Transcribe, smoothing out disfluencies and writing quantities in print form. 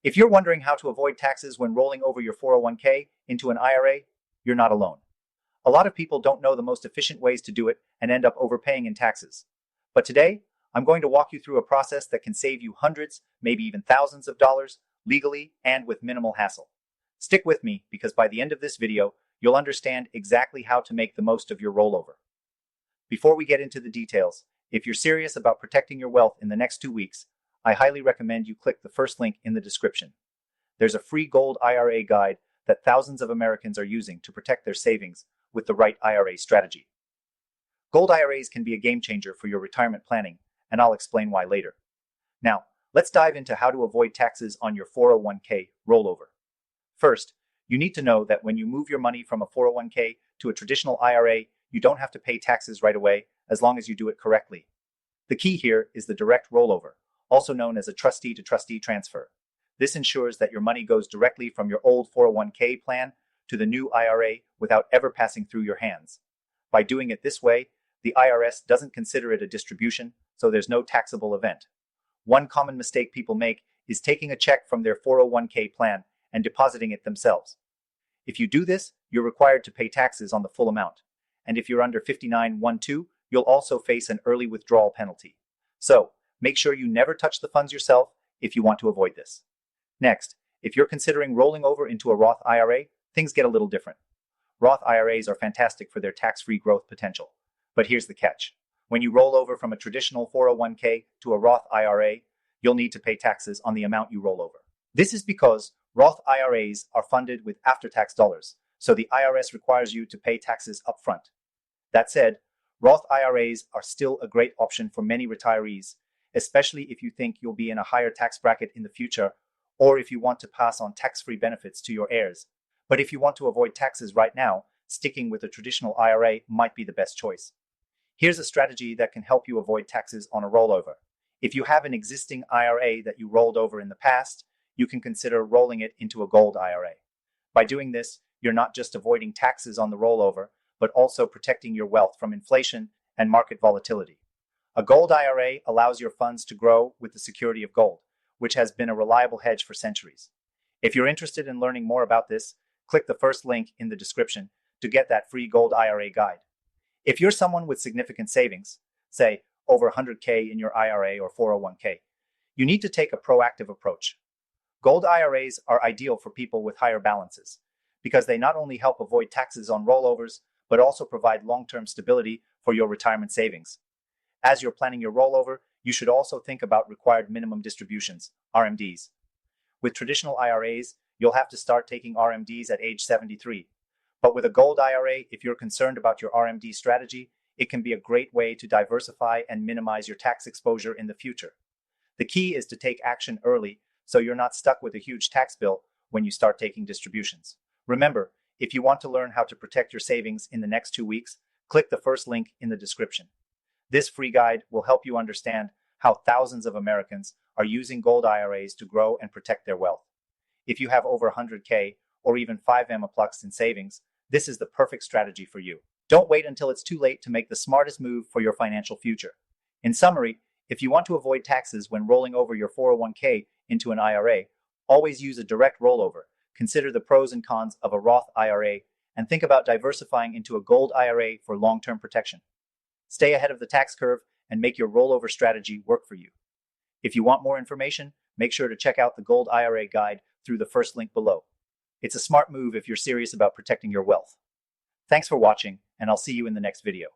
If you're wondering how to avoid taxes when rolling over your 401k into an IRA, you're not alone. A lot of people don't know the most efficient ways to do it and end up overpaying in taxes. But today, I'm going to walk you through a process that can save you hundreds, maybe even thousands of dollars, legally and with minimal hassle. Stick with me because by the end of this video, you'll understand exactly how to make the most of your rollover. Before we get into the details, if you're serious about protecting your wealth in the next 2 weeks, I highly recommend you click the first link in the description. There's a free gold IRA guide that thousands of Americans are using to protect their savings with the right IRA strategy. Gold IRAs can be a game changer for your retirement planning, and I'll explain why later. Now, let's dive into how to avoid taxes on your 401k rollover. First, you need to know that when you move your money from a 401k to a traditional IRA, you don't have to pay taxes right away as long as you do it correctly. The key here is the direct rollover, also known as a trustee-to-trustee transfer. This ensures that your money goes directly from your old 401k plan to the new IRA without ever passing through your hands. By doing it this way, the IRS doesn't consider it a distribution, so there's no taxable event. One common mistake people make is taking a check from their 401k plan and depositing it themselves. If you do this, you're required to pay taxes on the full amount. And if you're under 5912, you'll also face an early withdrawal penalty. So, make sure you never touch the funds yourself if you want to avoid this. Next, if you're considering rolling over into a Roth IRA, things get a little different. Roth IRAs are fantastic for their tax-free growth potential. But here's the catch. When you roll over from a traditional 401k to a Roth IRA, you'll need to pay taxes on the amount you roll over. This is because Roth IRAs are funded with after-tax dollars, so the IRS requires you to pay taxes upfront. That said, Roth IRAs are still a great option for many retirees, especially if you think you'll be in a higher tax bracket in the future, or if you want to pass on tax-free benefits to your heirs. But if you want to avoid taxes right now, sticking with a traditional IRA might be the best choice. Here's a strategy that can help you avoid taxes on a rollover. If you have an existing IRA that you rolled over in the past, you can consider rolling it into a gold IRA. By doing this, you're not just avoiding taxes on the rollover, but also protecting your wealth from inflation and market volatility. A gold IRA allows your funds to grow with the security of gold, which has been a reliable hedge for centuries. If you're interested in learning more about this, click the first link in the description to get that free gold IRA guide. If you're someone with significant savings, say over 100k in your IRA or 401k, you need to take a proactive approach. Gold IRAs are ideal for people with higher balances because they not only help avoid taxes on rollovers, but also provide long-term stability for your retirement savings. As you're planning your rollover, you should also think about required minimum distributions, RMDs. With traditional IRAs, you'll have to start taking RMDs at age 73. But with a gold IRA, if you're concerned about your RMD strategy, it can be a great way to diversify and minimize your tax exposure in the future. The key is to take action early so you're not stuck with a huge tax bill when you start taking distributions. Remember, if you want to learn how to protect your savings in the next 2 weeks, click the first link in the description. This free guide will help you understand how thousands of Americans are using gold IRAs to grow and protect their wealth. If you have over 100k or even 5M plus in savings, this is the perfect strategy for you. Don't wait until it's too late to make the smartest move for your financial future. In summary, if you want to avoid taxes when rolling over your 401k into an IRA, always use a direct rollover. Consider the pros and cons of a Roth IRA and think about diversifying into a gold IRA for long-term protection. Stay ahead of the tax curve and make your rollover strategy work for you. If you want more information, make sure to check out the Gold IRA guide through the first link below. It's a smart move if you're serious about protecting your wealth. Thanks for watching, and I'll see you in the next video.